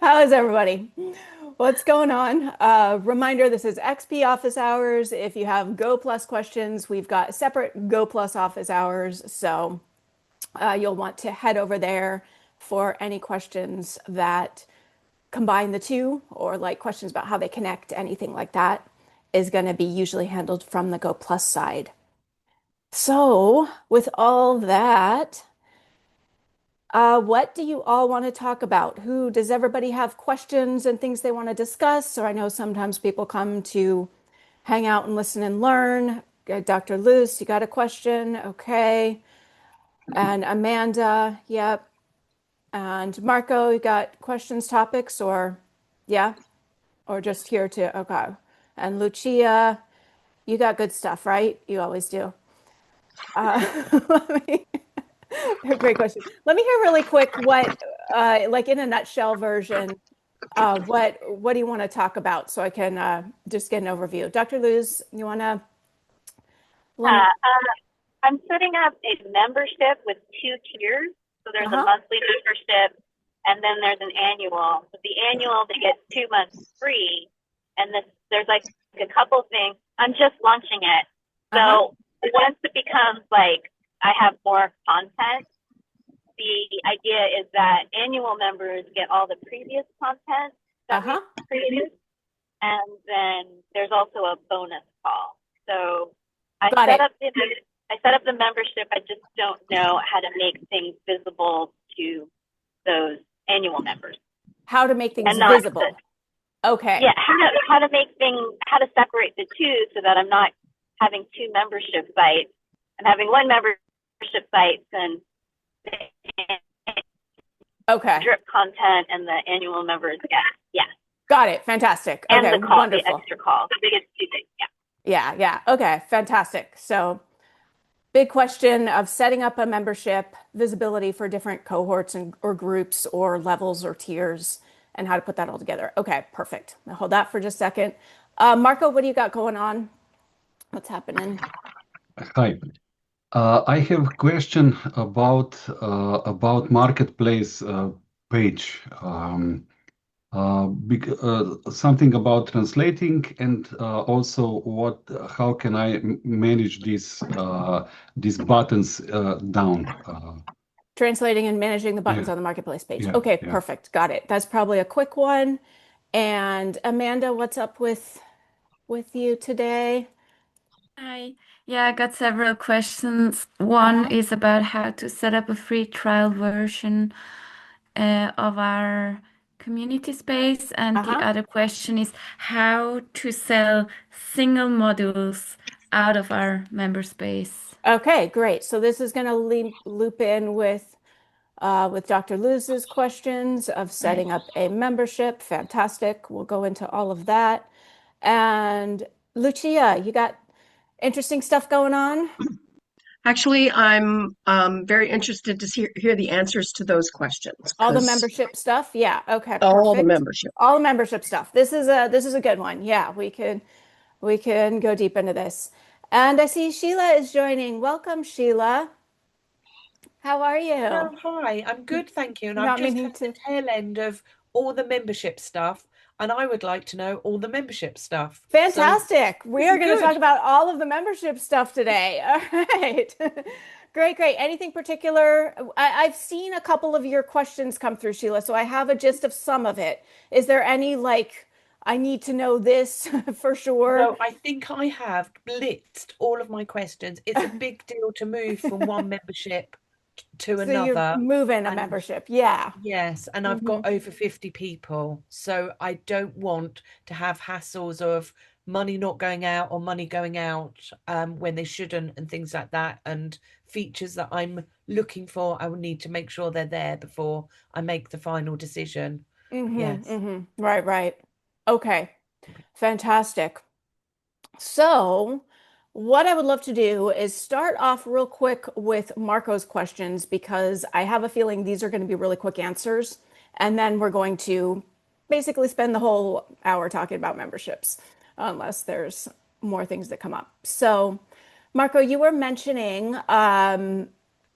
How is everybody? What's going on? Reminder, this is XP Office Hours. If you have Go Plus questions, we've got separate Go Plus Office Hours. So you'll want to head over there for any questions that combine the two or like questions about how they connect, anything like that is going to be usually handled from the Go Plus side. So with all that, what do you all want to talk about? Who does everybody have questions and things they want to discuss? So I know sometimes people come to hang out and listen and learn. Dr. Luce, you got a question? Okay. And Amanda, yep. And Marco, you got questions, topics, or yeah, or just here to okay. And Lucia, you got good stuff, right? You always do. Let me Great question. Let me hear really quick what, like in a nutshell version, what do you want to talk about so I can just get an overview. Dr. Luz, you want to let me? I'm setting up a membership with two tiers. So there's a Uh-huh. monthly membership and then there's an annual. With the annual, they get 2 months free. And there's like a couple things. I'm just launching it. Uh-huh. So once it becomes like I have more content, the idea is that annual members get all the previous content that Uh-huh. we've created. And then there's also a bonus call. So I Got set it. up the I set up the membership. I just don't know how to make things visible to those annual members How to make things and not the, visible. Okay. yeah, how to separate the two so that I'm not having two membership sites. I'm having one membership site and Okay. drip content and the annual members get yeah. Got it. Fantastic. And Okay. the Wonderful. extra call. The biggest two things. Yeah. Yeah. Yeah. Okay. Fantastic. So big question of setting up a membership, visibility for different cohorts and or groups or levels or tiers, and how to put that all together. Okay, perfect. Now hold that for just a second. Marco, what do you got going on? What's happening? Hi. I have a question about marketplace page. Something about translating and also how can I manage these buttons down? Translating and managing the buttons Yeah, on the marketplace page. yeah, Okay, yeah. perfect. Got it. That's probably a quick one. And Amanda, what's up with you today? Hi. Yeah, I got several questions. One Uh-huh. is about how to set up a free trial version of our community space, and the Uh-huh. other question is how to sell single modules out of our member space. Okay, great. So this is going to loop in with Dr. Luz's questions of Right. setting up a membership. Fantastic. We'll go into all of that. And Lucia, you got interesting stuff going on? Actually, I'm very interested to hear the answers to those questions All the because membership stuff? Yeah. Okay, all the perfect. membership. All the membership stuff. This is a good one. Yeah, we can go deep into this. And I see Sheila is joining. Welcome, Sheila. How are you? Oh, hi. I'm good, thank you. And I've Not just meaning had the to. tail end of all the membership stuff, and I would like to know all the membership stuff. So Fantastic. We this are is going to talk good. about all of the membership stuff today. All right. Great, great. Anything particular? I've seen a couple of your questions come through, Sheila, so I have a gist of some of it. Is there any like, I need to know this for sure? No, I think I have blitzed all of my questions. It's a big deal to move from one membership to So you're another. moving a And membership. Yeah. yes, and I've Hmm. got over 50 people. So I don't want to have hassles of money not going out or money going out when they shouldn't and things like that. And features that I'm looking for, I will need to make sure they're there before I make the final decision. Yes. Right, right. Okay. Fantastic. So, what I would love to do is start off real quick with Marco's questions because I have a feeling these are going to be really quick answers. And then we're going to basically spend the whole hour talking about memberships, unless there's more things that come up. So, Marco, you were mentioning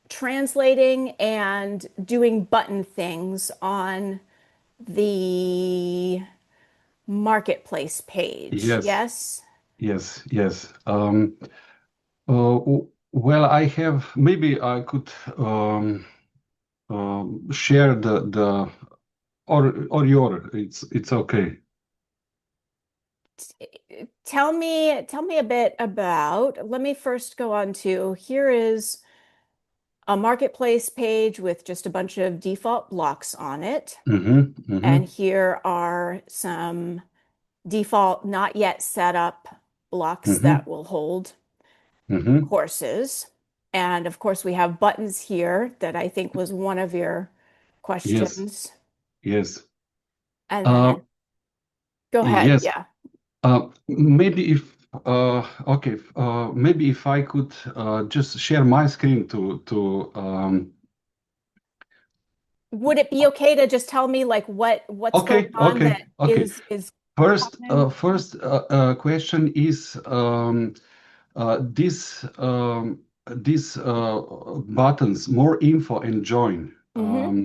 translating and doing button things on the marketplace page. Yes, Yes? yes, yes. Well, I have maybe I could share the or your. It's okay. Tell me a bit about, let me first go on to, here is a marketplace page with just a bunch of default blocks on it. Mm-hmm, mm-hmm, And here are some default not yet set up blocks mm-hmm, that will hold mm-hmm. courses. And of course, we have buttons here that I think was one of your Yes, questions. yes. And Uh, then go ahead. yes. Yeah. Maybe if okay, maybe if I could just share my screen to Would it be okay to just tell me like what's going okay, on okay, that okay. is First, common? question is this these buttons, more info and join. Mm-hmm.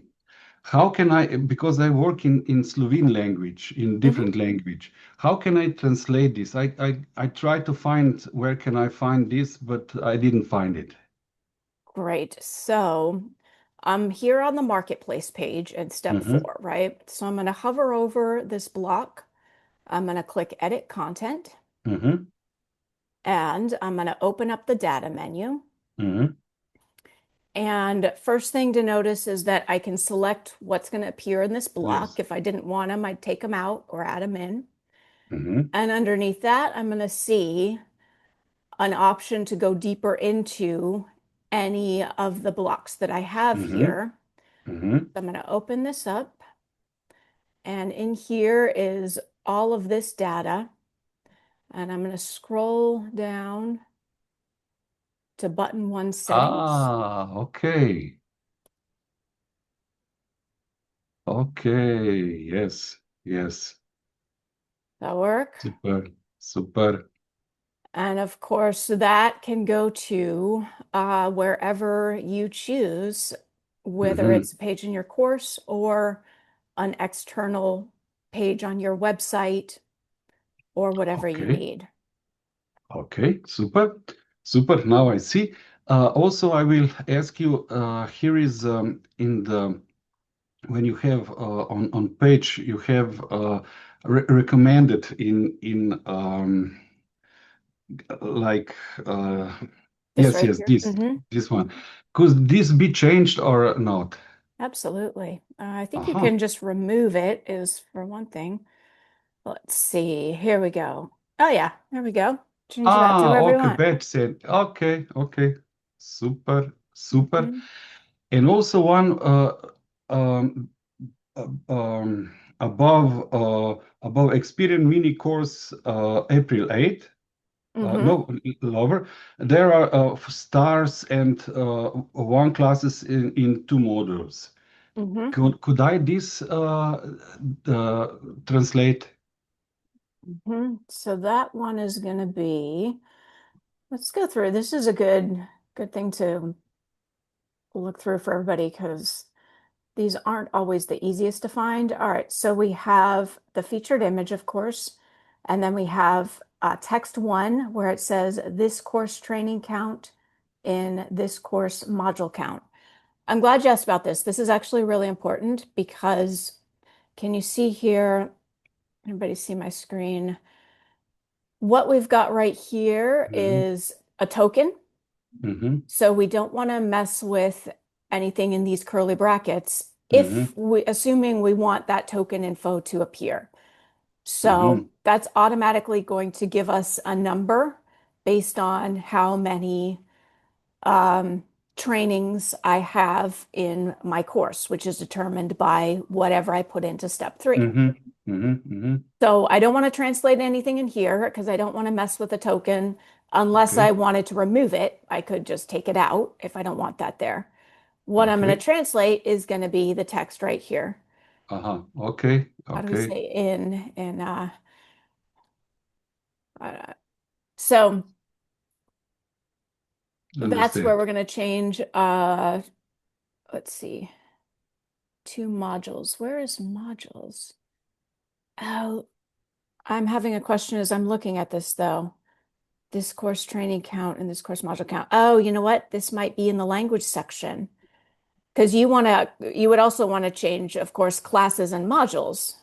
How can I, because I work in Slovene language, in Mm-hmm. different language, how can I translate this? I try to find where can I find this, but I didn't find it. Great. So I'm here on the marketplace page in step Mm-hmm, 4, right? So I'm going to hover over this block. I'm going to click Edit Content, mm-hmm, and I'm going to open up the data menu. mm-hmm. And first thing to notice is that I can select what's going to appear in this block. Yes. If I didn't want them, I'd take them out or add them in. Mm-hmm, And underneath that, I'm going to see an option to go deeper into any of the blocks that I have mm-hmm, here. mm-hmm. So I'm going to open this up, and in here is all of this data. And I'm going to scroll down to button 1 settings. Ah, okay. Okay. Yes. Yes. That'll work. Super. Super. And of course, that can go to wherever you choose, whether Mm-hmm. it's a page in your course or an external page on your website or whatever you Okay. need. Okay. Super. Super. Now I see. Also, I will ask you, here is in the when you have on page you have recommended in like This yes, right yes, here. this one. Could this be changed or not? Absolutely. I think you Uh-huh. can just remove it, is for one thing. Let's see. Here we go. Oh, yeah. There we go. Change that to Ah, wherever you okay, want. bad said. Okay, okay. Super, super. Mhm. And also one um, above Experience mini course April 8th. Mm-hmm. No, lower. There are stars and one classes in two modules. Mm-hmm. Could I this translate? Mm-hmm. So that one is going to be, let's go through. This is a good thing to look through for everybody because these aren't always the easiest to find. All right, so we have the featured image, of course, and then we have text 1 where it says this course training count in this course module count. I'm glad you asked about this. This is actually really important because can you see here? Everybody see my screen? What we've got right here Mm-hmm, is a token. mm-hmm, So we don't want to mess with anything in these curly brackets mm-hmm, if we, assuming we want that token info to appear. mm-hmm, So that's automatically going to give us a number based on how many um, trainings I have in my course, which is determined by whatever I put into step 3. mm-hmm, mm-hmm, mm-hmm. So I don't want to translate anything in here because I don't want to mess with a token unless Okay, I wanted to remove it. I could just take it out if I don't want that there. What I'm going to okay. translate is going to be the text right here. Uh-huh. Okay, How do we okay. say in uh, so that's where Understand. we're going to change let's see. Two modules. Where is modules? Oh, I'm having a question as I'm looking at this though. This course training count and this course module count. Oh, you know what? This might be in the language section because you would also want to change, of course, classes and modules.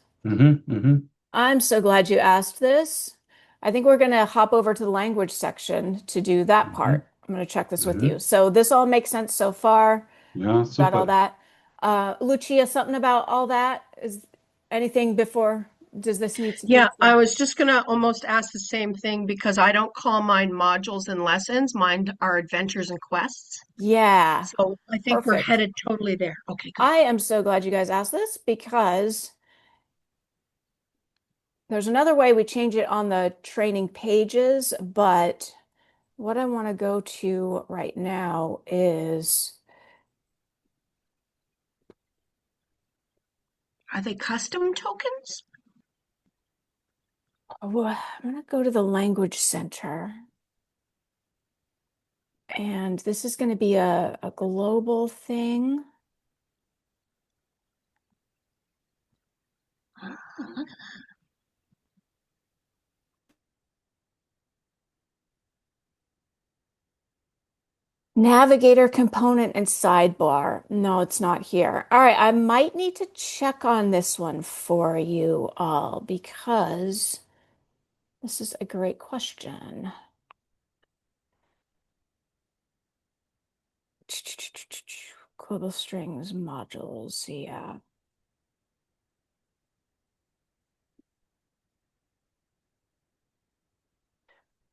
I'm so glad you asked this. I think we're going to hop over to the language section to do that part. I'm going to check this with you. So this all makes sense so far. Yeah, Got all super. that. Lucia, something about all that? Is anything before? Does this need to be? Yeah, I was just gonna almost ask the same thing because I don't call mine modules and lessons. Mine are adventures and quests. Yeah, So I think we're perfect. headed totally there. Okay, good. I am so glad you guys asked this because there's another way we change it on the training pages, but what I want to go to right now is, Are they custom tokens? oh, I'm going to go to the language center. And this is going to be a global thing. Oh, look at Navigator component and sidebar. No, it's not here. All right, I might need to check on this one for you all because this is a great question. Global strings modules, yeah.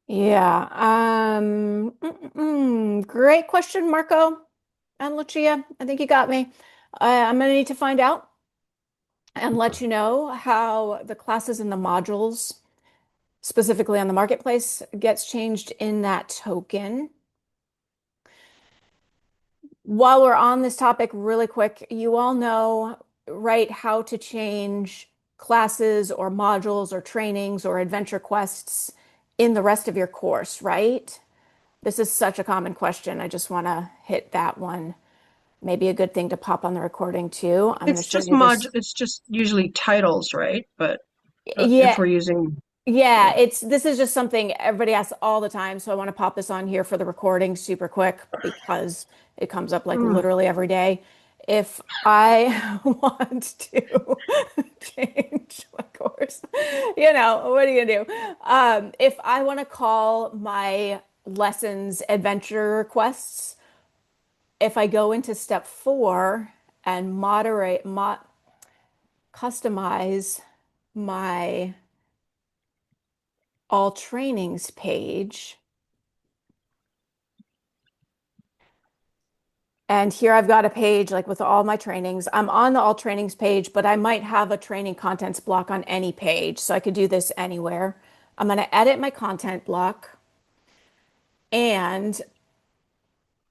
Yeah. Great question, Marco and Lucia. I think you got me. I'm gonna need to find out and let Super. you know how the classes and the modules, specifically on the marketplace, gets changed in that token. While we're on this topic, really quick, you all know, right, how to change classes or modules or trainings or adventure quests in the rest of your course, right? This is such a common question. I just want to hit that one. Maybe a good thing to pop on the recording too. I'm going to it's show just you this. it's just usually titles, right? But if Yeah, we're using, yeah, yeah. this is just something everybody asks all the time. So I want to pop this on here for the recording super quick because it comes up like Mm. literally every day. If I want to change my course, what are you gonna do? If I want to call my lessons adventure quests, if I go into step 4 and customize my all trainings page, and here I've got a page like with all my trainings. I'm on the all trainings page, but I might have a training contents block on any page, so I could do this anywhere. I'm going to edit my content block, and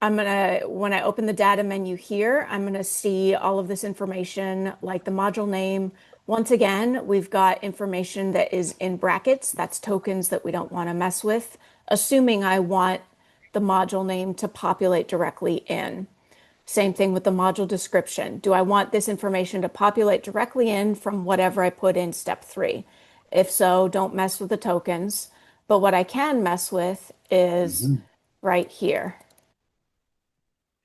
when I open the data menu here, I'm going to see all of this information like the module name. Once again, we've got information that is in brackets. That's tokens that we don't want to mess with, assuming I want the module name to populate directly in. Same thing with the module description. Do I want this information to populate directly in from whatever I put in step 3? If so, don't mess with the tokens. But what I can mess with is right here.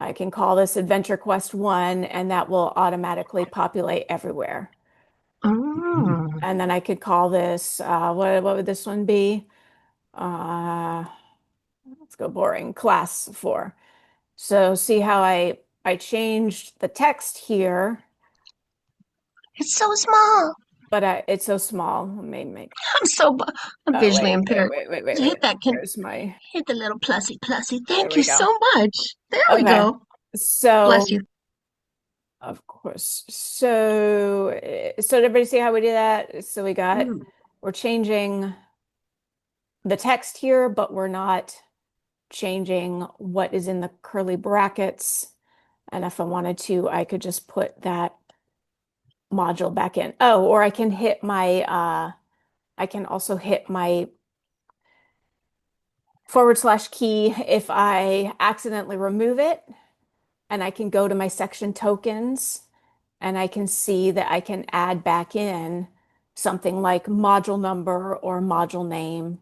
I can call this Adventure Quest 1 and that will automatically populate everywhere. Oh. And then I could call this, what would this one be? Uh, let's go boring, class 4. So see how I changed the text here, It's so small. but it's so small. Let me make, I'm oh, visually impaired. Hit that can Where's my, hit the little plussy. there Thank we you go. so much. There we Okay. go. So, Bless you. of course. So did everybody see how we do that? So Mm. we're changing the text here, but we're not changing what is in the curly brackets. And if I wanted to, I could just put that module back in. Oh, or I can also hit my / key if I accidentally remove it, and I can go to my section tokens and I can see that I can add back in something like module number or module name.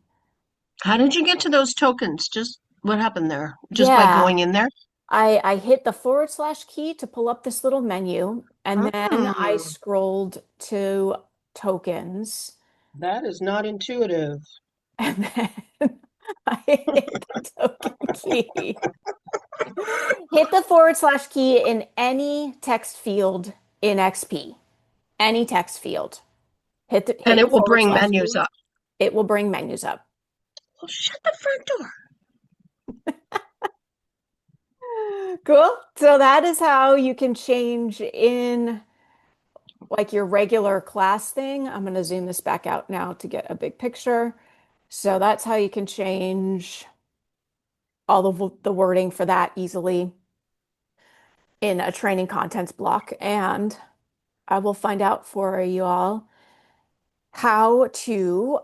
How did you get to those tokens? Just what happened there? Just by Yeah, going in there? I hit the / key to pull up this little menu, and then I Hmm, scrolled to tokens, that is not intuitive. and then I hit the token key. Hit the / key in any text field in XP, any text field. And Hit the it will forward bring slash menus key. up. It will bring menus up. Well, shut the front door. Cool. So that is how you can change in like your regular class thing. I'm going to zoom this back out now to get a big picture. So that's how you can change all the wording for that easily in a training contents block. And I will find out for you all how to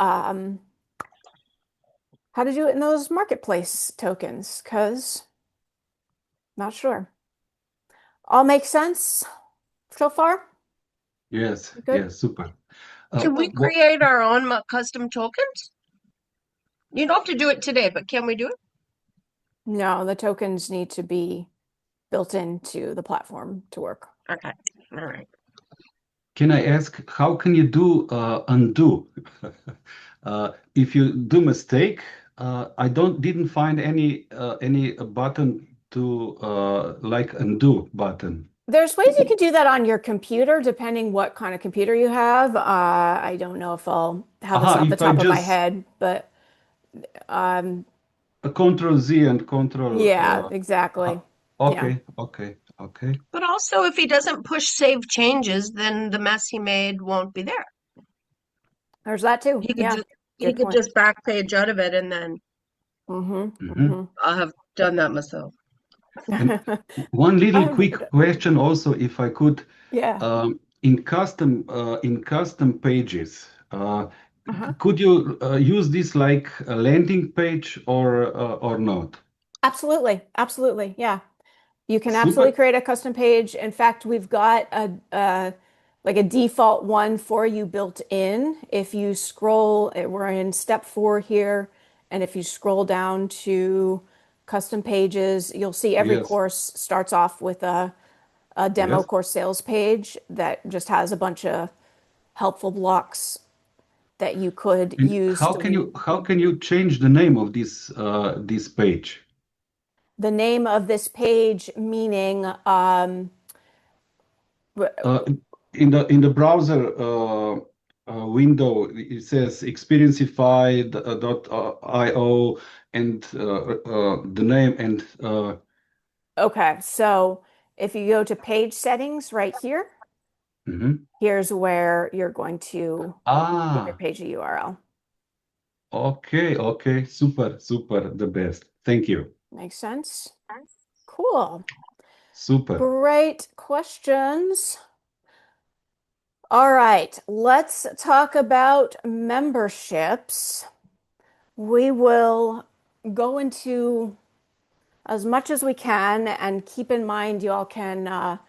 do it in those marketplace tokens, because not sure. All makes sense so far? Yes, Good? yes, super. Can we What create our own custom tokens? You don't have to do it today, but can we do it? No, the tokens need to be built into the platform to work. Okay. All right. can I ask? How can you do undo? If you do mistake, I didn't find any button to like undo button. There's ways you could do that on your computer, depending what kind of computer you have. I don't know if I'll have this Aha, off the if I top of my just head, but um, Control Z and Control. yeah, exactly. Yeah, Okay, okay, okay. But also, if he doesn't push save changes, then the mess he made won't be there. there's that too. He could Yeah, just he good could point. just back page out of it, and then Mhm. I'll have done that myself. And I one little quick remember that. question also, if I could, Yeah. in custom pages, Uh-huh. could you use this like a landing page or not? Absolutely. Absolutely. Yeah. You can absolutely Super. create a custom page. In fact, we've got like a default one for you built in. If you scroll, we're in step 4 here, and if you scroll down to custom pages, you'll see every Yes. course starts off with a demo Yes. course sales page that just has a bunch of helpful blocks that you could And use to lead. how can you change the name of this page? The name of this page, meaning Uh, in the browser window, it says Experienceify.io and the name and okay, so if you go to page settings right here, mhm. here's where you're going to give your Ah, page a URL. okay, okay, super, super, the best. Thank you. Makes sense? Cool. Super. Great questions. All right, let's talk about memberships. We will go into as much as we can, and keep in mind you all can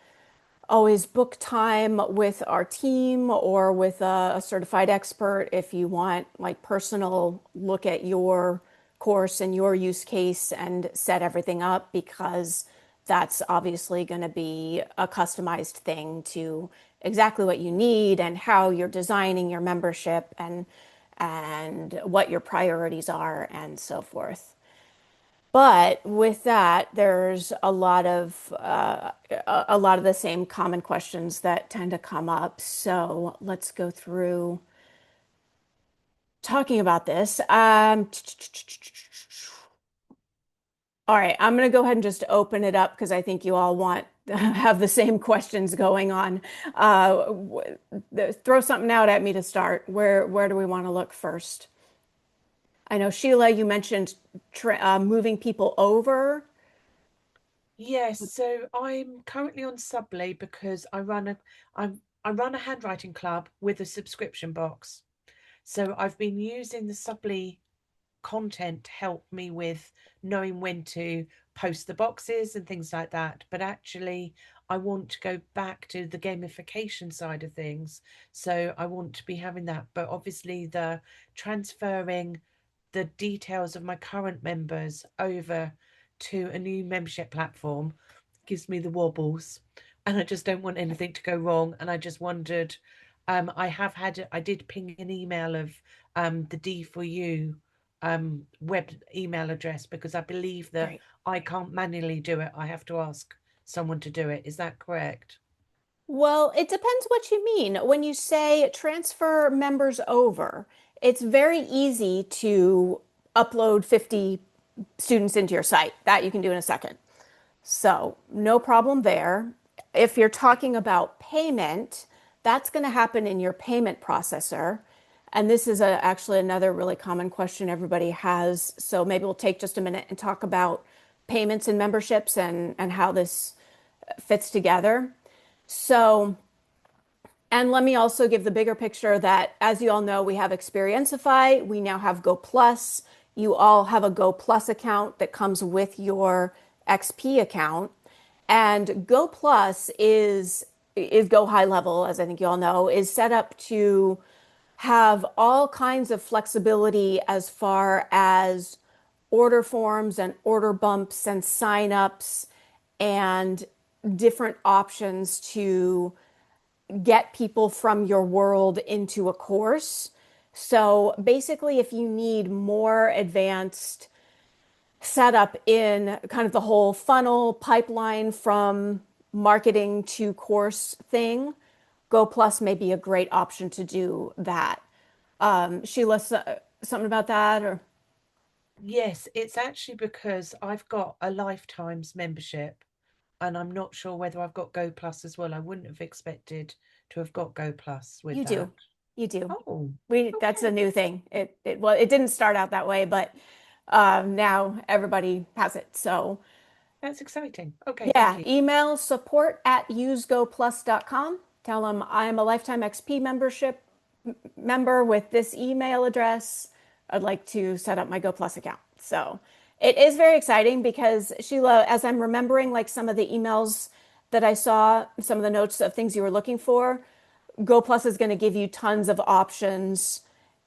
always book time with our team or with a certified expert if you want like personal look at your course and your use case and set everything up, because that's obviously going to be a customized thing to exactly what you need and how you're designing your membership and what your priorities are and so forth. But with that, there's a lot of the same common questions that tend to come up. So let's go through talking about this. All right, I'm going to go ahead and just open it up because I think you all want have the same questions going on. Throw something out at me to start. Where do we want to look first? I know Sheila, you mentioned moving people over. Yes, so I'm currently on Subbly because I run a handwriting club with a subscription box. So I've been using the Subbly content to help me with knowing when to post the boxes and things like that. But actually, I want to go back to the gamification side of things. So I want to be having that. But obviously, the transferring the details of my current members over to a new membership platform gives me the wobbles. And I just don't want anything to go wrong. And I just wondered, I did ping an email of the D4U web email address because I believe that Great. I can't manually do it. I have to ask someone to do it. Is that correct? Well, it depends what you mean. When you say transfer members over, it's very easy to upload 50 students into your site. That you can do in a second. So, no problem there. If you're talking about payment, that's going to happen in your payment processor. And this is actually another really common question everybody has. So, maybe we'll take just a minute and talk about payments and memberships and how this fits together. So, and let me also give the bigger picture that, as you all know, we have Experientify, we now have Go Plus. You all have a Go Plus account that comes with your XP account. And Go Plus is Go High Level, as I think you all know, is set up to have all kinds of flexibility as far as order forms and order bumps and signups and different options to get people from your world into a course. So basically, if you need more advanced setup in kind of the whole funnel pipeline from marketing to course thing, Go Plus may be a great option to do that. Sheila, something about that or? Yes, it's actually because I've got a lifetime's membership and I'm not sure whether I've got Go Plus as well. I wouldn't have expected to have got Go Plus with You that. do. You do. Oh, That's a okay. new thing. Well, it didn't start out that way, but now everybody has it. So That's exciting. Okay, thank yeah, you. email support@usegoplus.com. Tell them I'm a lifetime XP member with this email address. I'd like to set up my Go Plus account. So it is very exciting because Sheila, as I'm remembering like some of the emails that I saw, some of the notes of things you were looking for, Go Plus is going to give you tons of options.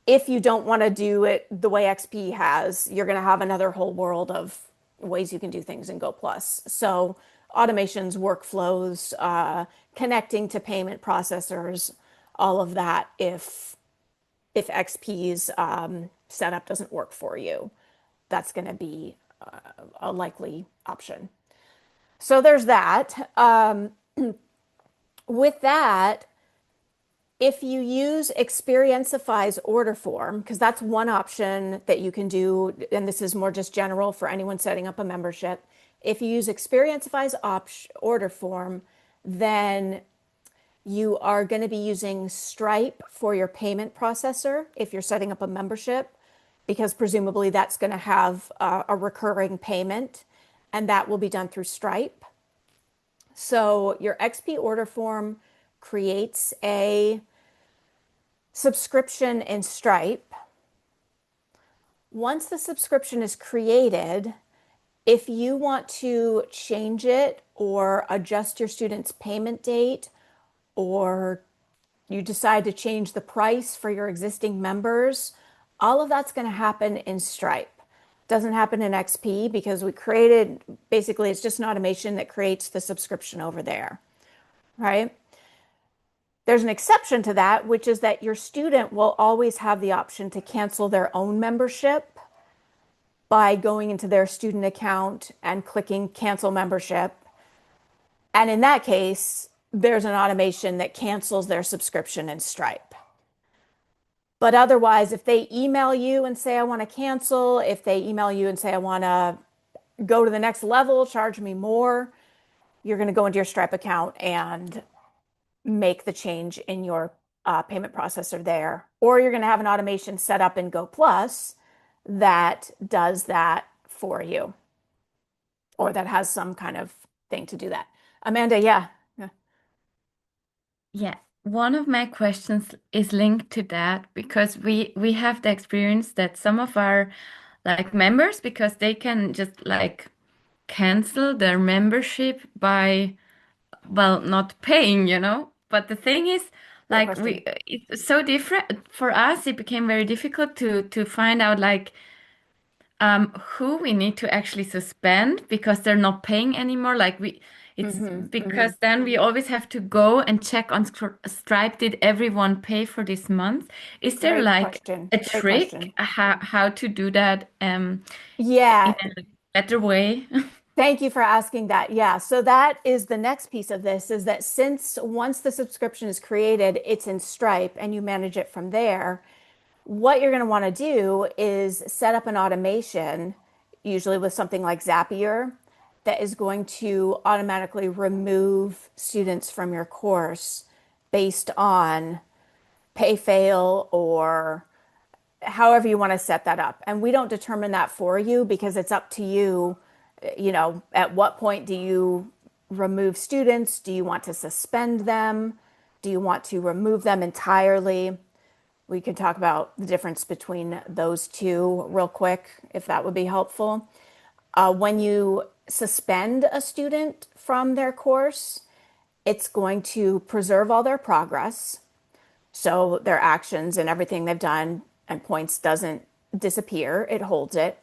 If you don't want to do it the way XP has, you're going to have another whole world of ways you can do things in Go Plus. So automations, workflows, connecting to payment processors, all of that if XP's setup doesn't work for you, that's going to be a likely option. So there's that. With that, if you use Experientify's order form, because that's one option that you can do, and this is more just general for anyone setting up a membership. If you use Experientify's order form, then you are going to be using Stripe for your payment processor if you're setting up a membership, because presumably that's going to have a recurring payment, and that will be done through Stripe. So your XP order form creates a subscription in Stripe. Once the subscription is created, if you want to change it or adjust your student's payment date, or you decide to change the price for your existing members, all of that's going to happen in Stripe. Doesn't happen in XP because we created, basically, it's just an automation that creates the subscription over there, right? There's an exception to that, which is that your student will always have the option to cancel their own membership by going into their student account and clicking cancel membership. And in that case, there's an automation that cancels their subscription in Stripe. But otherwise, if they email you and say, I want to cancel, if they email you and say, I want to go to the next level, charge me more, you're going to go into your Stripe account and make the change in your payment processor there. Or you're going to have an automation set up in Go Plus that does that for you, or that has some kind of thing to do that. Amanda, yeah. Yeah, one of my questions is linked to that because we have the experience that some of our like members, because they can just like cancel their membership by well, not paying, you know. But the thing is, Great like question. it's so different for us. It became very difficult to find out like who we need to actually suspend because they're not paying anymore. Like it's because then we always have to go and check on Stripe. Did everyone pay for this month? Is there Great like question. a Great trick question. how to do that in Yeah, a better way? thank you for asking that. Yeah, so that is the next piece of this is that since once the subscription is created, it's in Stripe and you manage it from there. What you're going to want to do is set up an automation, usually with something like Zapier, that is going to automatically remove students from your course based on pay fail or however you want to set that up. And we don't determine that for you because it's up to you. You know, at what point do you remove students? Do you want to suspend them? Do you want to remove them entirely? We could talk about the difference between those two real quick, if that would be helpful. When you suspend a student from their course, it's going to preserve all their progress. So their actions and everything they've done and points doesn't disappear, it holds it.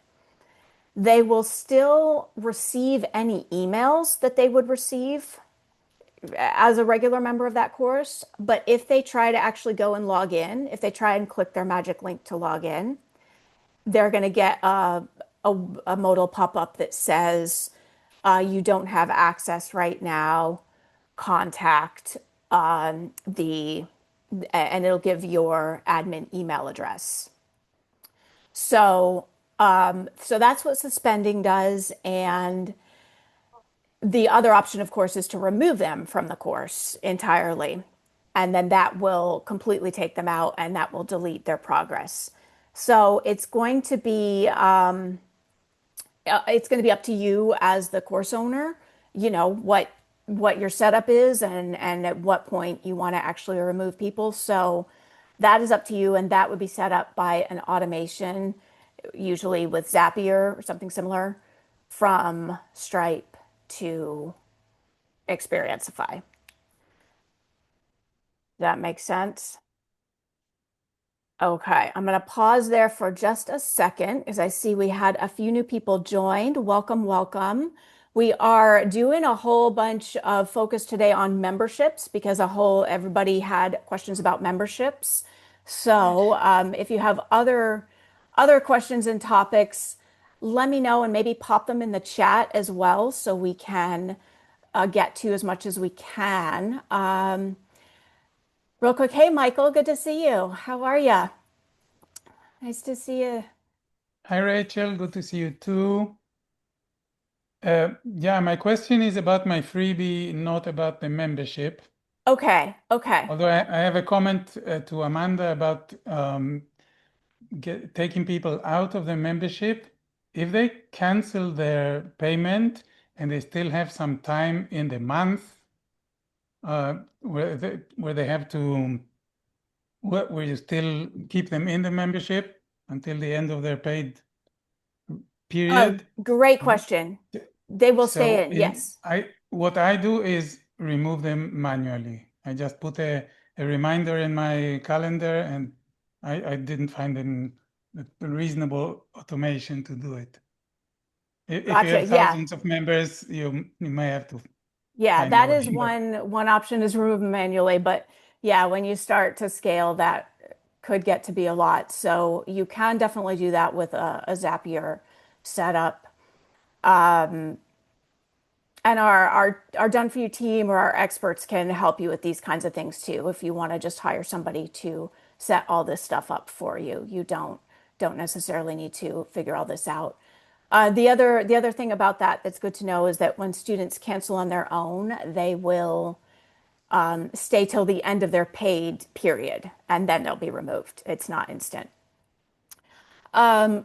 They will still receive any emails that they would receive as a regular member of that course. But if they try to actually go and log in, if they try and click their magic link to log in, they're going to get a modal pop up that says, you don't have access right now. Contact the, and it'll give your admin email address. So, so that's what suspending does. And the other option, of course, is to remove them from the course entirely. And then that will completely take them out and that will delete their progress. So it's going to be up to you as the course owner, you know, what your setup is and at what point you want to actually remove people. So that is up to you and that would be set up by an automation, usually with Zapier or something similar from Stripe to Experientify. Does that make sense? Okay, I'm going to pause there for just a second as I see we had a few new people joined. Welcome, welcome. We are doing a whole bunch of focus today on memberships because everybody had questions about memberships. So if you have other questions and topics, let me know and maybe pop them in the chat as well so we can get to as much as we can. Real quick, hey Michael, good to see you. How are you? Nice to see you. Hi, Rachel. Good to see you too. Yeah, my question is about my freebie, not about the membership. Okay, okay. Although I have a comment to Amanda about taking people out of the membership. If they cancel their payment and they still have some time in the month where they have to, where you still keep them in the membership until the end of their paid period. Great question. They will stay So in, yes. what I do is remove them manually. I just put a reminder in my calendar, and I didn't find a reasonable automation to do it. If you Gotcha. have Yeah. thousands of members, you may have to Yeah, find a that is way. one option is remove them manually, but yeah, when you start to scale, that could get to be a lot. So you can definitely do that with a Zapier setup. And our done for you team or our experts can help you with these kinds of things too. If you want to just hire somebody to set all this stuff up for you, you don't necessarily need to figure all this out. The other thing about that that's good to know is that when students cancel on their own, they will stay till the end of their paid period, and then they'll be removed. It's not instant.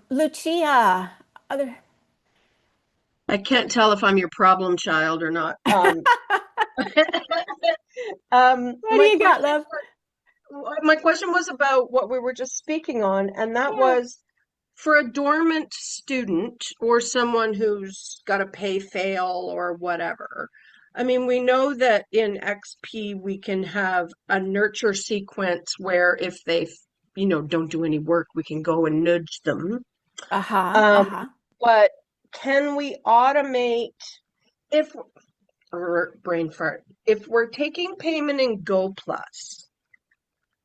Lucia, other. I can't tell if I'm your problem child or not. What do you got, love? My question was about what we were just speaking on, and that Yeah. was for a dormant student or someone who's got a pay fail or whatever. I mean, we know that in XP we can have a nurture sequence where if they, don't do any work, we can go and nudge them. Uh-huh, Um, uh-huh. but can we automate if, or brain fart, if we're taking payment in Go Plus,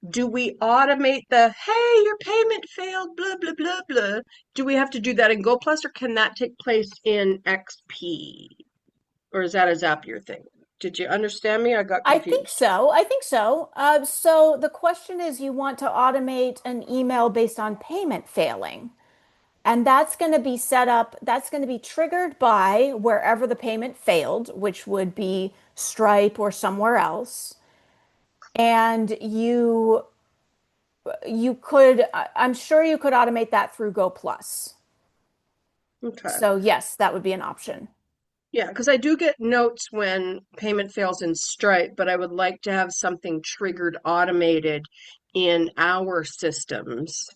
do we automate the, hey, your payment failed, blah, blah, blah, blah? Do we have to do that in Go Plus or can that take place in XP? Or is that a Zapier thing? Did you understand me? I got I think confused. so. I think so. So the question is you want to automate an email based on payment failing. And that's going to be set up, that's going to be triggered by wherever the payment failed, which would be Stripe or somewhere else. And you could, I'm sure you could automate that through Go Plus. Okay. So yes, that would be an option. Yeah, because I do get notes when payment fails in Stripe, but I would like to have something triggered automated in our systems,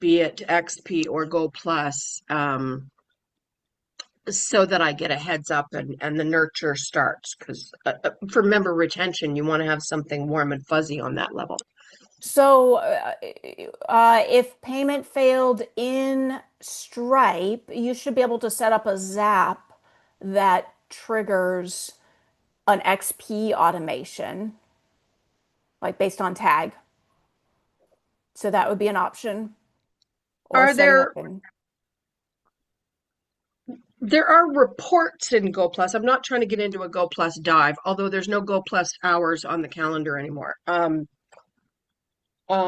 be it XP or Go Plus, so that I get a heads up and the nurture starts. Because for member retention, you want to have something warm and fuzzy on that level. So if payment failed in Stripe, you should be able to set up a Zap that triggers an XP automation, like based on tag. So that would be an option, or Are setting up there in. There are reports in Go Plus. I'm not trying to get into a Go Plus dive, although there's no Go Plus hours on the calendar anymore. Um,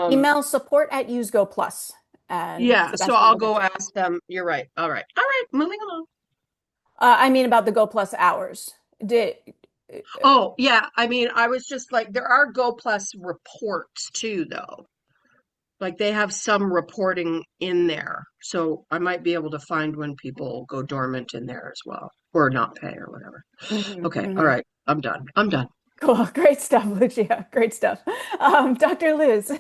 Email support at Use Go Plus, and yeah, so that's where I'll you'll get go to. ask them. You're right. All right. All right, moving along. I mean about the Go Plus hours. Did Oh, yeah. I mean, I was just like, there are Go Plus reports too, though. Like they have some reporting in there. So I might be able to find when people go dormant in there as well, or not pay or whatever. Mhm, Okay. All mhm. right. I'm done. I'm done. Cool, great stuff, Lucia. Great stuff. Dr. Luz,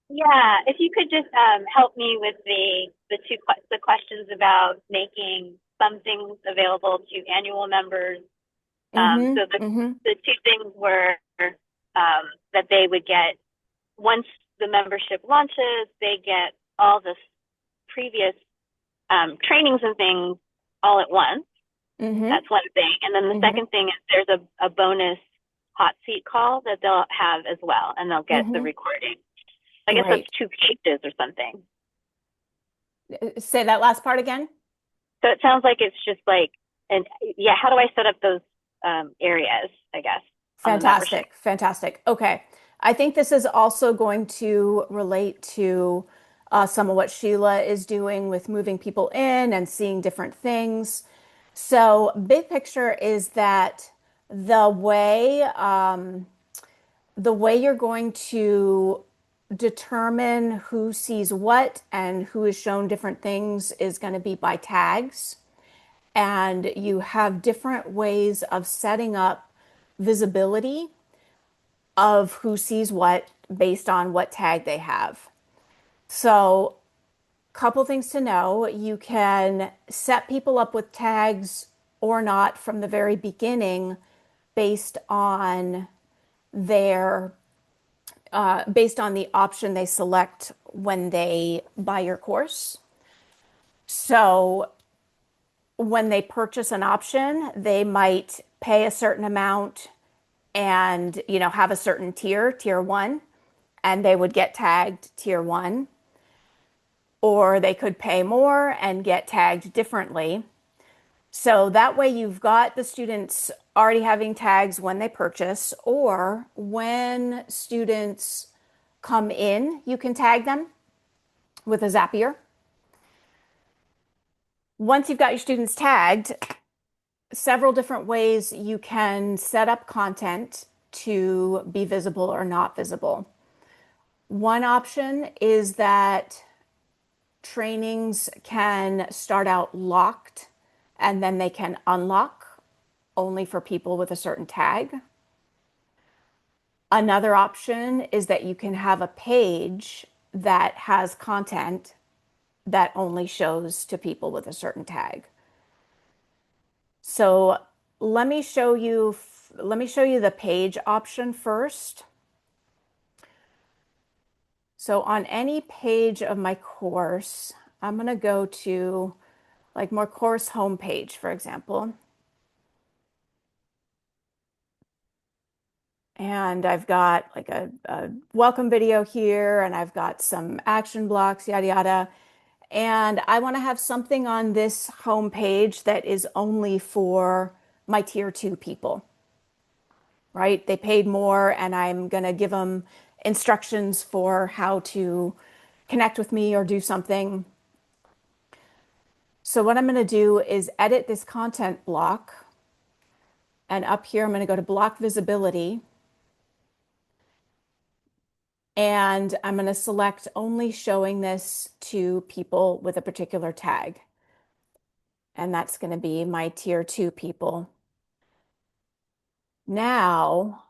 Yeah, if you could just help me with the questions about making some things available to annual members. mm-hmm, So mm-hmm, the two things were that they would get once the membership launches, they get all the previous trainings and things all at once. mm-hmm, That's one thing. And then the mm-hmm, second thing is there's a bonus hot seat call that they'll have as well, and they'll get the mm-hmm. recording. I guess that's Great. 2 pages or something. Say that last part again. So it sounds like it's just like, and yeah, how do I set up those areas, I guess, on the membership? Fantastic, fantastic. Okay. I think this is also going to relate to some of what Sheila is doing with moving people in and seeing different things. So, big picture is that the way the way you're going to determine who sees what and who is shown different things is going to be by tags. And you have different ways of setting up visibility of who sees what based on what tag they have. So, couple things to know. You can set people up with tags or not from the very beginning based on their based on the option they select when they buy your course. So when they purchase an option, they might pay a certain amount and have a certain tier 1, and they would get tagged tier 1, or they could pay more and get tagged differently. So that way you've got the students already having tags when they purchase, or when students come in, you can tag them with a Zapier. Once you've got your students tagged, several different ways you can set up content to be visible or not visible. One option is that trainings can start out locked and then they can unlock only for people with a certain tag. Another option is that you can have a page that has content that only shows to people with a certain tag. So let me show you the page option first. So on any page of my course, I'm going to go to like more course homepage, for example. And I've got like a welcome video here, and I've got some action blocks, yada, yada. And I want to have something on this homepage that is only for my tier 2 people, right? They paid more, and I'm going to give them instructions for how to connect with me or do something. So what I'm going to do is edit this content block. And up here, I'm going to go to block visibility. And I'm going to select only showing this to people with a particular tag. And that's going to be my tier 2 people. Now,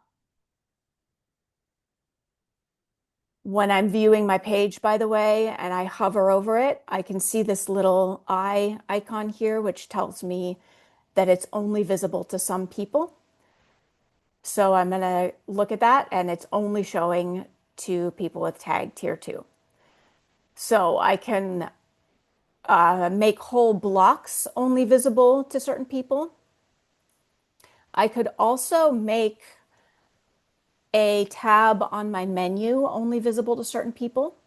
when I'm viewing my page, by the way, and I hover over it, I can see this little eye icon here, which tells me that it's only visible to some people. So I'm going to look at that, and it's only showing to people with tag tier 2. So I can make whole blocks only visible to certain people. I could also make a tab on my menu only visible to certain people.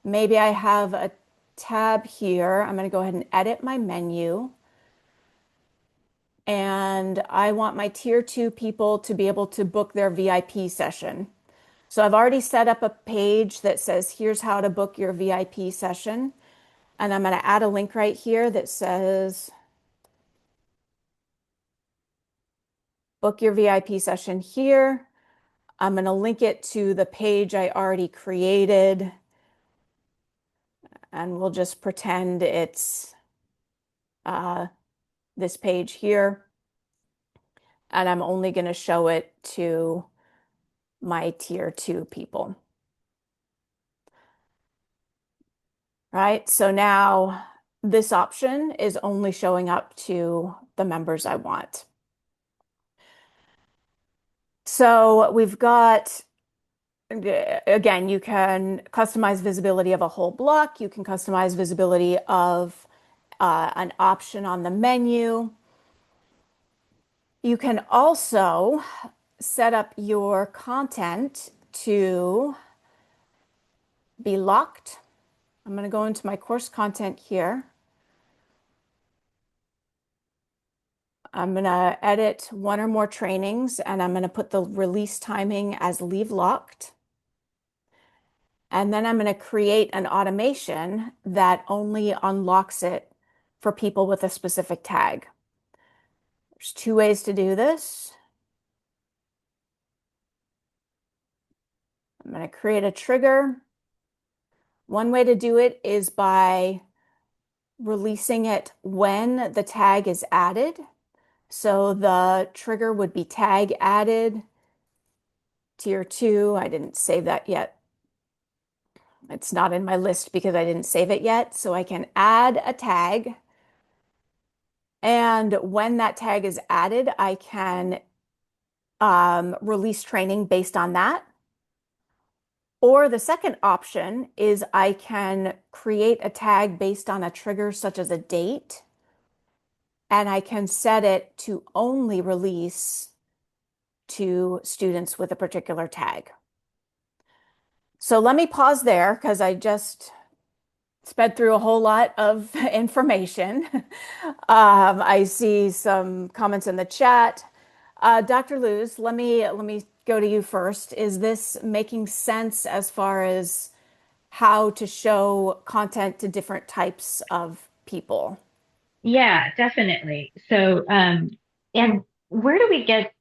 Maybe I have a tab here. I'm going to go ahead and edit my menu. And I want my tier 2 people to be able to book their VIP session. So I've already set up a page that says, here's how to book your VIP session. And I'm going to add a link right here that says, book your VIP session here. I'm going to link it to the page I already created. And we'll just pretend it's this page here. And I'm only going to show it to my tier 2 people. Right? So now this option is only showing up to the members I want. So we've got, again, you can customize visibility of a whole block. You can customize visibility of an option on the menu. You can also set up your content to be locked. I'm going to go into my course content here. I'm going to edit one or more trainings, and I'm going to put the release timing as leave locked. And then I'm going to create an automation that only unlocks it for people with a specific tag. There's 2 ways to do this. I'm going to create a trigger. One way to do it is by releasing it when the tag is added. So the trigger would be tag added, tier 2. I didn't save that yet. It's not in my list because I didn't save it yet. So I can add a tag. And when that tag is added, I can release training based on that. Or the second option is I can create a tag based on a trigger such as a date, and I can set it to only release to students with a particular tag. So let me pause there because I just sped through a whole lot of information. I see some comments in the chat. Dr. Luz, let me go to you first. Is this making sense as far as how to show content to different types of people? Yeah, definitely. So, and where do we get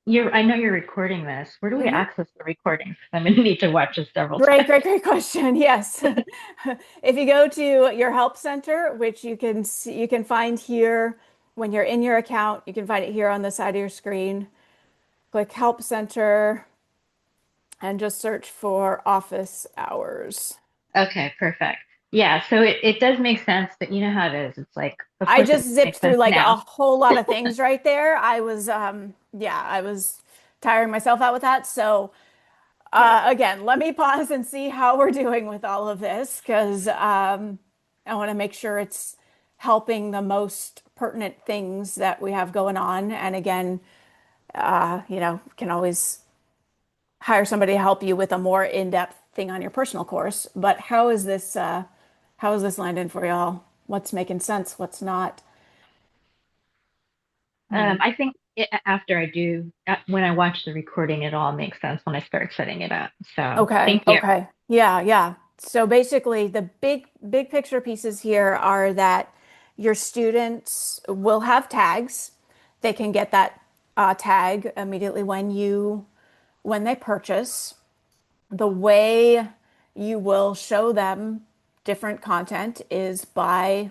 your, I know you're recording this. Where do we Mhm. access the recordings? I'm going to need to watch this several Great, times. great, great question. Yes. If you go to your help center, which you can see, you can find here when you're in your account, you can find it here on the side of your screen. Click help center and just search for office hours. Okay, perfect. Yeah, so it does make sense that you know how it is. It's like, of I course just it zipped makes through sense like a now. whole lot of things right there. Yeah, I was tiring myself out with that. So, again, let me pause and see how we're doing with all of this because I want to make sure it's helping the most pertinent things that we have going on. And again, can always hire somebody to help you with a more in-depth thing on your personal course. But how is this landing for y'all? What's making sense? What's not? Hmm. I think after I do, when I watch the recording, it all makes sense when I start setting it up. So Okay, thank you. okay. Yeah, yeah. So basically, the big picture pieces here are that your students will have tags. They can get that tag immediately when they purchase. The way you will show them different content is by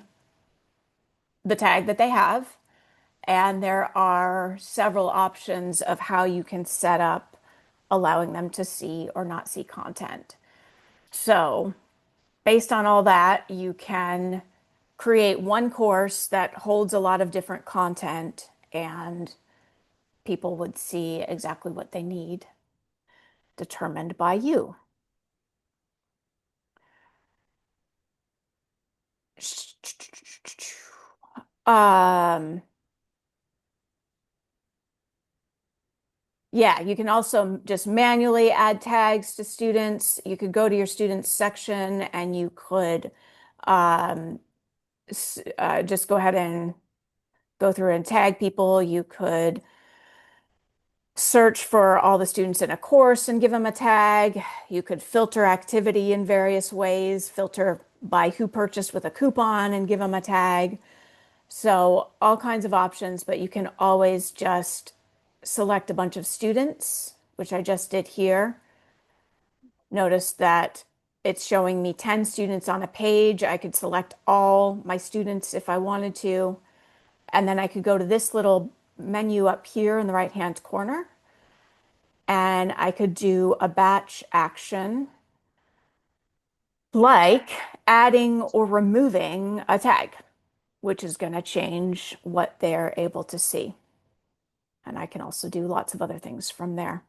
the tag that they have. And there are several options of how you can set up allowing them to see or not see content. So, based on all that, you can create one course that holds a lot of different content and people would see exactly what they need, determined by you. Um, Yeah, you can also just manually add tags to students. You could go to your students section and you could um, just go ahead and go through and tag people. You could search for all the students in a course and give them a tag. You could filter activity in various ways, filter by who purchased with a coupon and give them a tag. So all kinds of options, but you can always just select a bunch of students, which I just did here. Notice that it's showing me 10 students on a page. I could select all my students if I wanted to. And then I could go to this little menu up here in the right-hand corner. And I could do a batch action like adding or removing a tag, which is going to change what they're able to see. And I can also do lots of other things from there.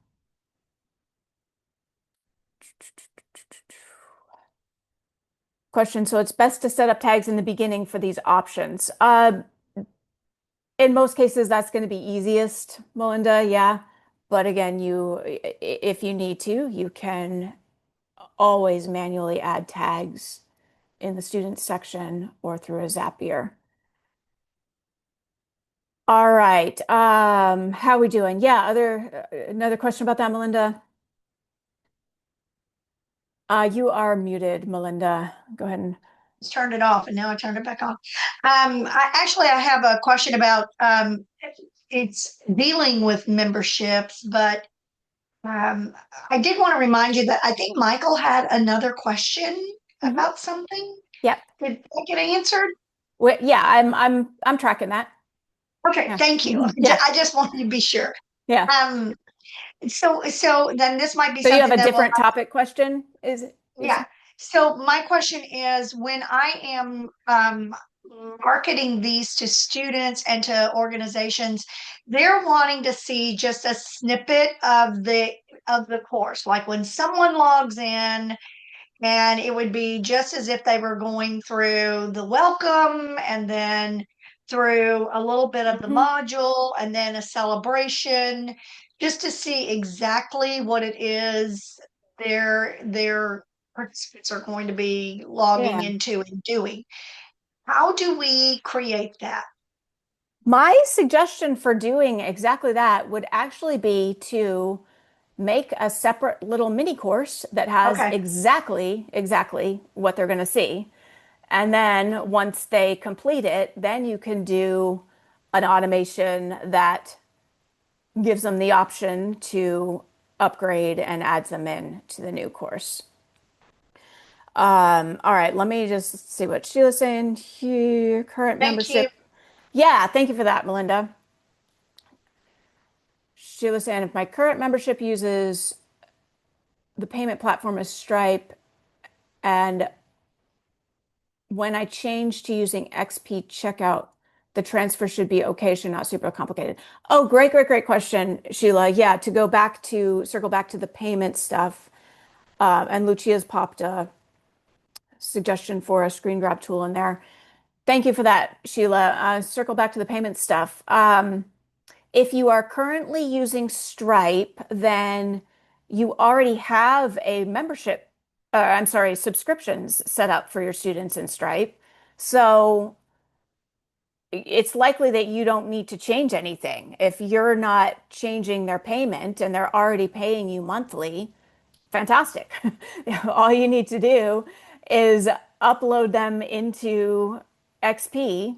Question. So it's best to set up tags in the beginning for these options. In most cases, that's going to be easiest, Melinda. Yeah. But again, if you need to, you can always manually add tags in the students section or through a Zapier. All right. How are we doing? Yeah. Another question about that, Melinda? You are muted, Melinda. Go ahead and. Turned it off and now I turned it back on. I have a question about it's dealing with memberships, but um, I did want to remind you that I think Michael had another question Mhm. about something. Yep. Did that get answered? Yeah, I'm tracking that. Okay, Yeah. thank you. Mhm. Yeah. I just wanted to be sure. Yeah. Um, so then this might be So you have something a that will different topic question, is you're Yeah. saying? So my question is when I am marketing these to students and to organizations, they're wanting to see just a snippet of the course. Like when someone logs in, and it would be just as if they were going through the welcome and then through a little bit of the Hmm. module and then a celebration, just to see exactly what it is their participants are going to be logging Yeah. into and doing. How do we create that? My suggestion for doing exactly that would actually be to make a separate little mini course that has Okay. exactly what they're going to see. And then once they complete it, then you can do an automation that gives them the option to upgrade and adds them in to the new course. All right, let me just see what Sheila's saying here. Current Thank you. membership. Yeah, thank you for that, Melinda. Sheila's saying if my current membership uses the payment platform is Stripe and when I change to using XP checkout, the transfer should be okay, should not super complicated. Oh, great question, Sheila. Yeah, to circle back to the payment stuff. And Lucia's popped a suggestion for a screen grab tool in there. Thank you for that, Sheila. Circle back to the payment stuff. If you are currently using Stripe, then you already have a subscriptions set up for your students in Stripe. So it's likely that you don't need to change anything. If you're not changing their payment and they're already paying you monthly, fantastic. All you need to do is upload them into XP,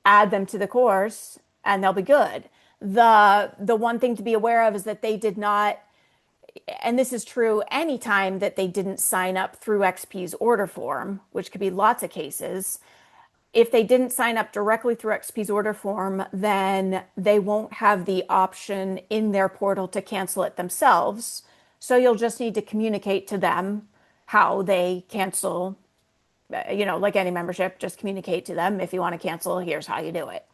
add them to the course, and they'll be good. The one thing to be aware of is that they did not, and this is true anytime that they didn't sign up through XP's order form, which could be lots of cases. If they didn't sign up directly through XP's order form, then they won't have the option in their portal to cancel it themselves. So you'll just need to communicate to them how they cancel, like any membership, just communicate to them. If you want to cancel, here's how you do it.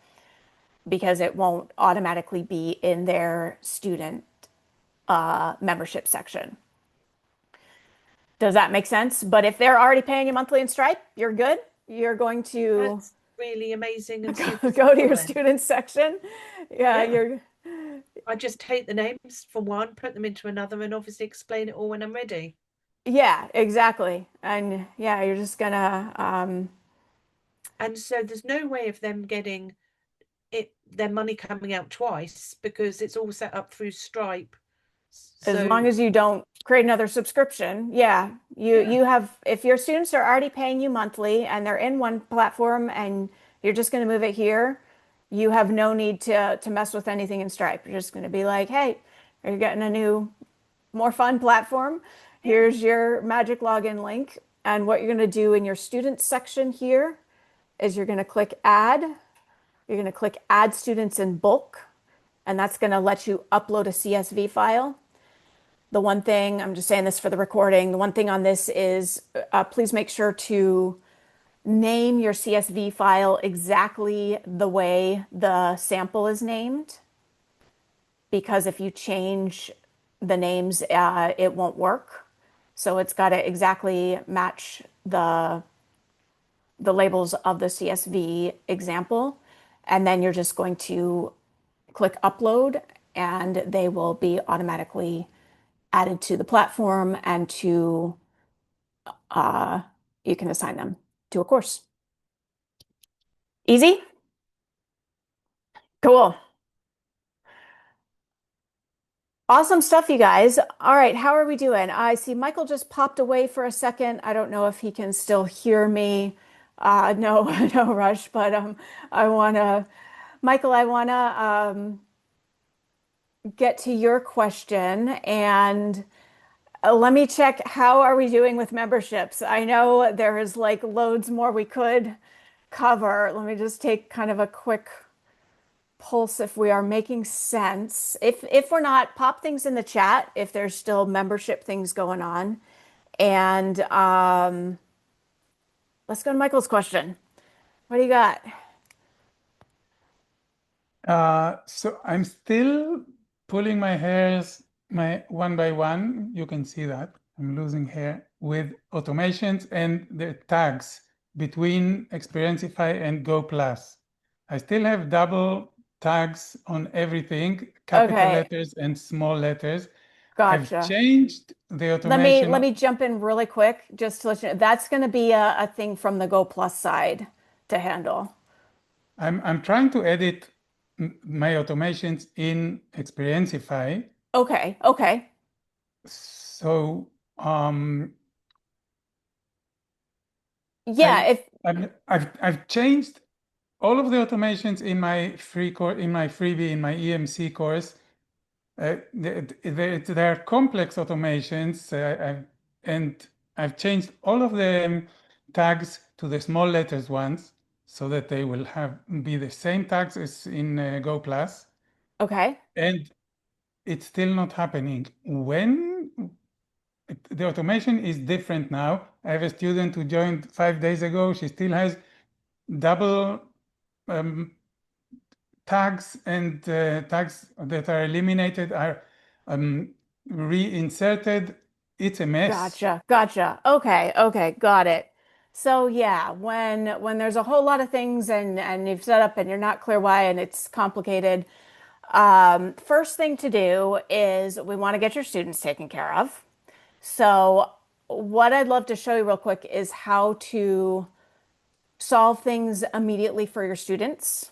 Because it won't automatically be in their student membership section. Does that make sense? But if they're already paying you monthly in Stripe, you're good. You're going to That's really amazing and super go to your simple then. students section. Yeah, Yeah. I just take the names from one, put them into another, and obviously explain it all when I'm ready. yeah, exactly. And yeah, you're just gonna And so there's no way of them getting their money coming out twice because it's all set up through Stripe. as So long as you don't create another subscription, yeah, you have, if your students are already paying you monthly and they're in one platform and you're just going to move it here, you have no need to mess with anything in Stripe. You're just going to be like, hey, you're getting a new, more fun platform. Here's your magic login link. And what you're going to do in your students section here is you're going to click add. You're going to click add students in bulk, and that's going to let you upload a CSV file. The one thing, I'm just saying this for the recording, the one thing on this is please make sure to name your CSV file exactly the way the sample is named, because if you change the names, it won't work. So it's got to exactly match the labels of the CSV example. And then you're just going to click upload and they will be automatically added to the platform and you can assign them to a course. Easy? Cool. Awesome stuff, you guys. All right, how are we doing? I see Michael just popped away for a second. I don't know if he can still hear me. No, no rush, but Michael, I wanna get to your question and let me check, how are we doing with memberships? I know there is like loads more we could cover. Let me just take kind of a quick pulse if we are making sense. If we're not, pop things in the chat if there's still membership things going on. And let's go to Michael's question. What do you got? So I'm still pulling my hairs one by one. You can see that I'm losing hair with automations and the tags between Experienceify and Go Plus. I still have double tags on everything, capital Okay. letters and small letters. Gotcha. I've changed the Let automation. me jump in really quick just to let you know. That's going to be a thing from the Go Plus side to handle. I'm trying to edit my automations in Experienceify. Okay, okay. So Yeah, I've changed all of the automations in my free course, in my freebie, in my EMC course. There are complex automations, and I've changed all of the tags to the small letters ones, so that they will be the same tags as in Go Plus. Okay. And it's still not happening. When the automation is different now. I have a student who joined 5 days ago. She still has double tags, and tags that are eliminated are reinserted. It's a mess. Gotcha. Okay, got it. So yeah, when there's a whole lot of things and you've set up and you're not clear why and it's complicated, first thing to do is we want to get your students taken care of. So what I'd love to show you real quick is how to solve things immediately for your students.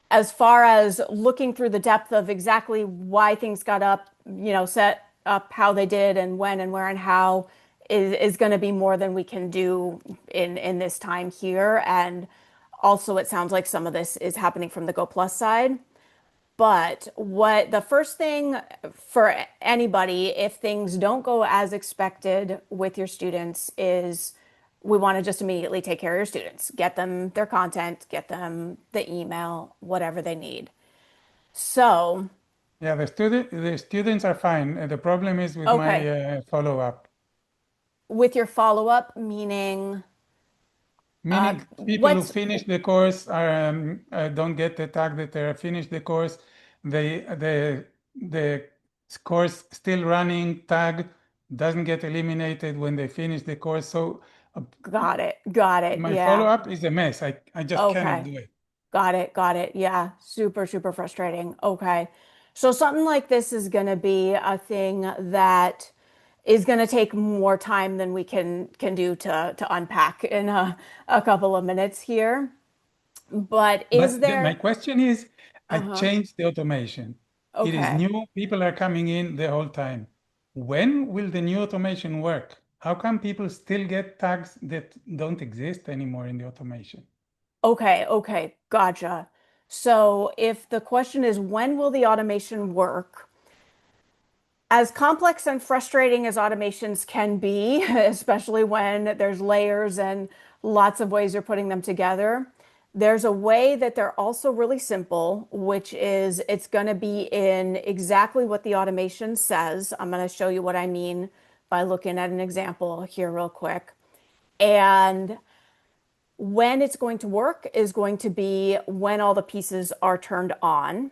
As far as looking through the depth of exactly why things got up, set up how they did and when and where and how is going to be more than we can do in this time here. And also, it sounds like some of this is happening from the Go Plus side. But what the first thing for anybody, if things don't go as expected with your students, is we want to just immediately take care of your students, get them their content, get them the email, whatever they need. So, Yeah, the students are fine. The problem is with okay, my follow-up. with your follow-up, meaning Meaning people who what's finish the course are don't get the tag that they finished the course. The course still running tag doesn't get eliminated when they finish the course. So uh, got it, my yeah. follow-up is a mess. I just cannot Okay. do it. Got it. Yeah, super frustrating. Okay. So something like this is going to be a thing that is going to take more time than we can do to unpack in a couple of minutes here. But is But my there, question is, I uh-huh. changed the automation. It is Okay. new. People are coming in the whole time. When will the new automation work? How come people still get tags that don't exist anymore in the automation? Okay. Gotcha. So if the question is when will the automation work? As complex and frustrating as automations can be, especially when there's layers and lots of ways you're putting them together, there's a way that they're also really simple, which is it's going to be in exactly what the automation says. I'm going to show you what I mean by looking at an example here, real quick. And when it's going to work is going to be when all the pieces are turned on.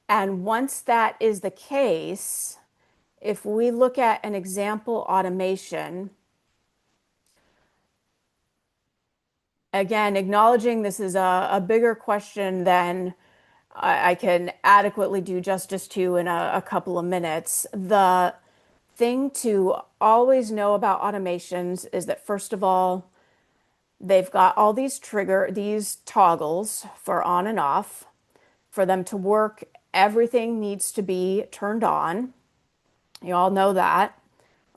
And once that is the case, if we look at an example automation, again, acknowledging this is a bigger question than I can adequately do justice to in a couple of minutes. The thing to always know about automations is that, first of all, they've got all these toggles for on and off. For them to work, everything needs to be turned on. You all know that.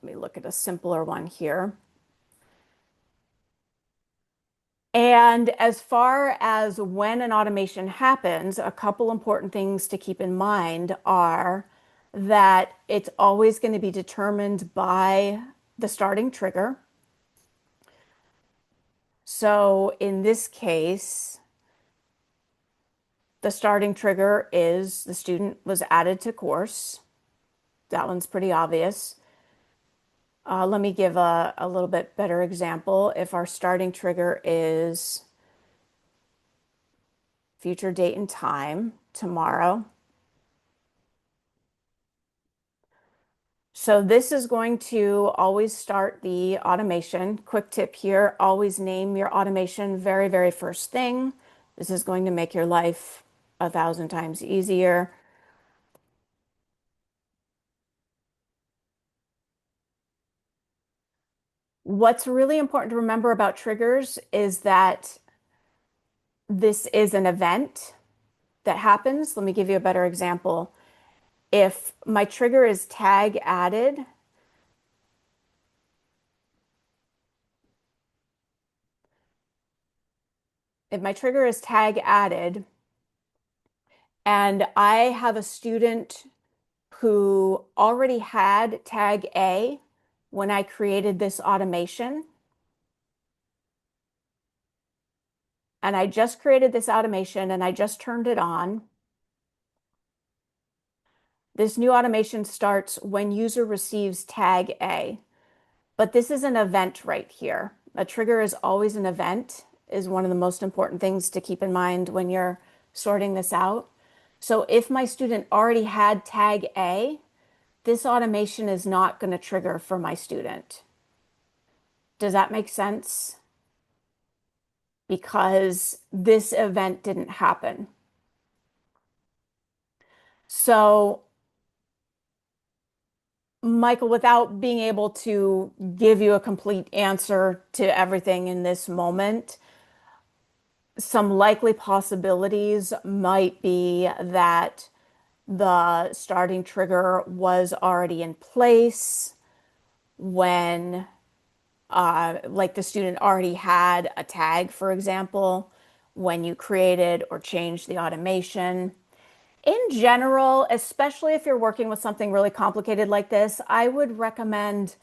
Let me look at a simpler one here. And as far as when an automation happens, a couple important things to keep in mind are that it's always going to be determined by the starting trigger. So in this case, the starting trigger is the student was added to course. That one's pretty obvious. Let me give a little bit better example. If our starting trigger is future date and time, tomorrow. So this is going to always start the automation. Quick tip here, always name your automation very first thing. This is going to make your life 1,000 times easier. What's really important to remember about triggers is that this is an event that happens. Let me give you a better example. If my trigger is tag added, if my trigger is tag added, and I have a student who already had tag A when I created this automation, and I just created this automation and I just turned it on, This new automation starts when user receives tag A. But this is an event right here. A trigger is always an event, is one of the most important things to keep in mind when you're sorting this out. So if my student already had tag A, this automation is not going to trigger for my student. Does that make sense? Because this event didn't happen. So, Michael, without being able to give you a complete answer to everything in this moment, some likely possibilities might be that the starting trigger was already in place when, like the student already had a tag, for example, when you created or changed the automation. In general, especially if you're working with something really complicated like this, I would recommend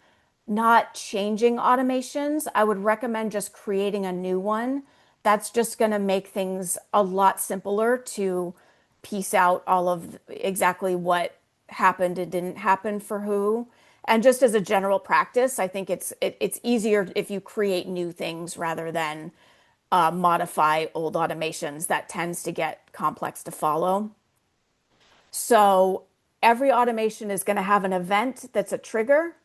not changing automations. I would recommend just creating a new one. That's just going to make things a lot simpler to piece out all of exactly what happened and didn't happen for who. And just as a general practice, I think it's easier if you create new things rather than modify old automations. That tends to get complex to follow. So every automation is going to have an event that's a trigger.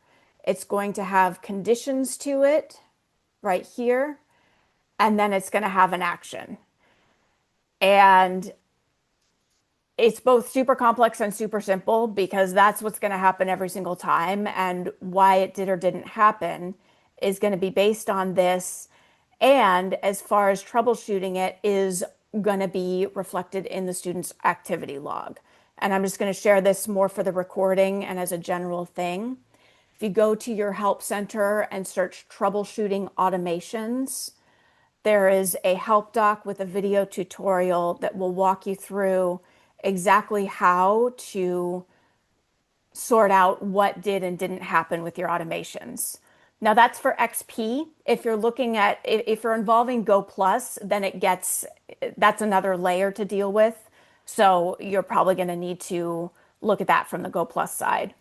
It's going to have conditions to it right here, and then it's going to have an action. And it's both super complex and super simple because that's what's going to happen every single time. And why it did or didn't happen is going to be based on this. And as far as troubleshooting it is going to be reflected in the student's activity log. And I'm just going to share this more for the recording and as a general thing. If you go to your help center and search troubleshooting automations, there is a help doc with a video tutorial that will walk you through exactly how to sort out what did and didn't happen with your automations. Now that's for XP. If you're looking at, if you're involving Go Plus, then that's another layer to deal with. So you're probably going to need to look at that from the Go Plus side.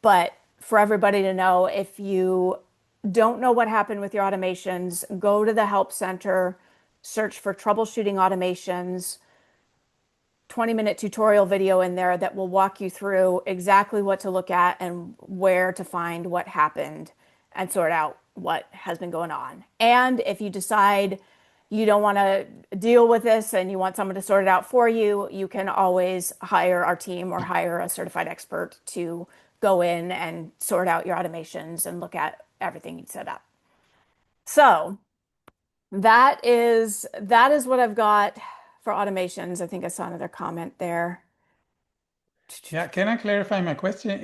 But for everybody to know, if you don't know what happened with your automations, go to the Help Center, search for troubleshooting automations, 20-minute tutorial video in there that will walk you through exactly what to look at and where to find what happened and sort out what has been going on. And if you decide you don't want to deal with this and you want someone to sort it out for you, you can always hire our team or hire a certified expert to go in and sort out your automations and look at everything you set up. So that is what I've got for automations. I think I saw another comment there. Yeah, can I clarify my question?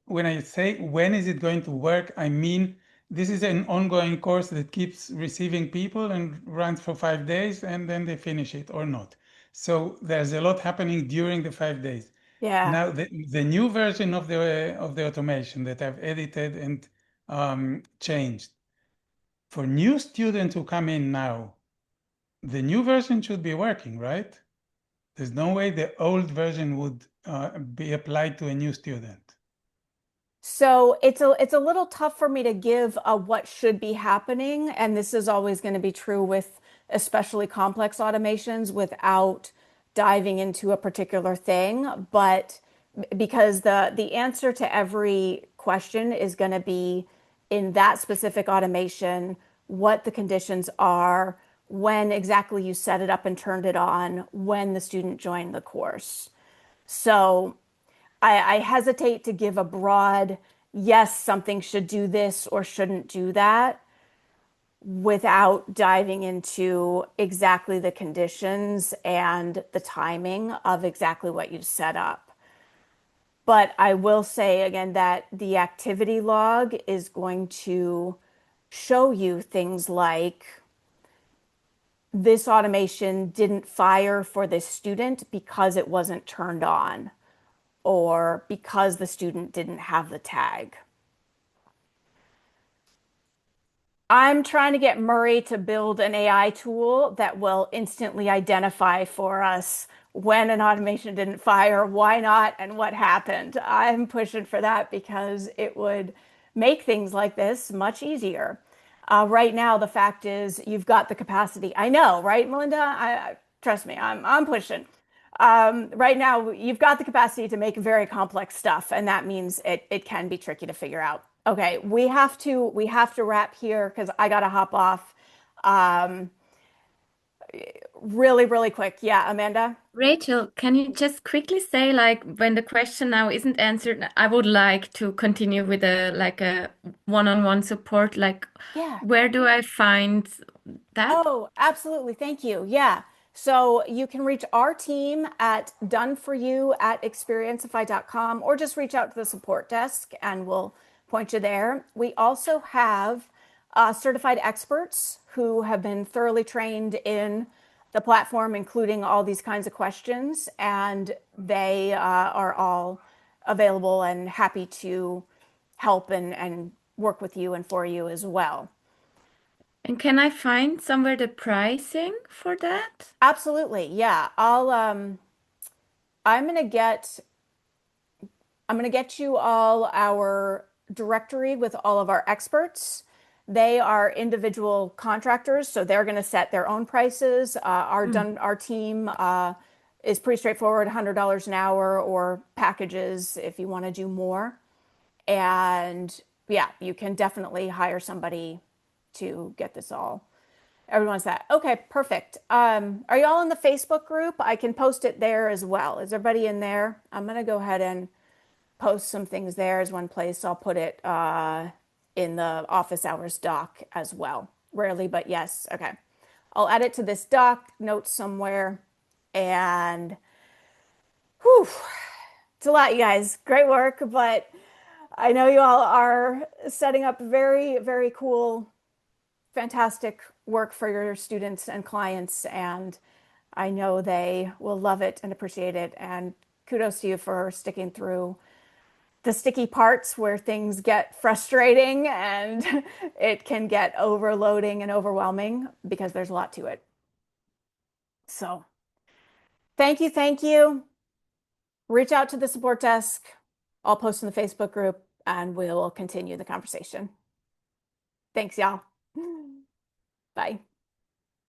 When I say when is it going to work, I mean this is an ongoing course that keeps receiving people and runs for 5 days and then they finish it or not. So there's a lot happening during the 5 days. Yeah. Now the new version of the automation that I've edited and changed for new students who come in now, the new version should be working, right? There's no way the old version would be applied to a new student. So it's a little tough for me to give a what should be happening, and this is always going to be true with especially complex automations without diving into a particular thing. But because the answer to every question is going to be in that specific automation, what the conditions are, when exactly you set it up and turned it on, when the student joined the course. So I hesitate to give a broad, yes, something should do this or shouldn't do that without diving into exactly the conditions and the timing of exactly what you set up. But I will say again that the activity log is going to show you things like this automation didn't fire for this student because it wasn't turned on, or because the student didn't have the tag. I'm trying to get Murray to build an AI tool that will instantly identify for us when an automation didn't fire, why not, and what happened. I'm pushing for that because it would make things like this much easier. Right now, the fact is you've got the capacity. I know, right, Melinda? Trust me, I'm pushing. Right now, you've got the capacity to make very complex stuff, and that means it can be tricky to figure out. Okay, we have to wrap here because I gotta hop off. Um, Really, really quick. Yeah, Amanda? Rachel, can you just quickly say, like, when the question now isn't answered, I would like to continue with a one-on-one support. Like, Yeah. where do I find that? Oh, absolutely. Thank you. Yeah. So you can reach our team at doneforyou@experienceify.com or just reach out to the support desk and we'll point you there. We also have certified experts who have been thoroughly trained in the platform, including all these kinds of questions, and they are all available and happy to help and work with you and for you as well. And can I find somewhere the pricing for that? Absolutely. Yeah. I'm gonna get I'm gonna get you all our directory with all of our experts. They are individual contractors, so they're gonna set their own prices. Our team is pretty straightforward, $100 an hour or packages if you want to do more. And yeah, you can definitely hire somebody to get this all. Everyone's that. Okay, perfect. Are you all in the Facebook group? I can post it there as well. Is everybody in there? I'm gonna go ahead and post some things there as one place. I'll put it in the office hours doc as well. Rarely, but yes. Okay. I'll add it to this doc note somewhere. And whew, it's a lot, you guys. Great work, but I know you all are setting up very, very cool, fantastic work for your students and clients, and I know they will love it and appreciate it. And kudos to you for sticking through the sticky parts where things get frustrating and it can get overloading and overwhelming because there's a lot to it. So, thank you, thank you. Reach out to the support desk. I'll post in the Facebook group and we'll continue the conversation. Thanks, y'all. Bye.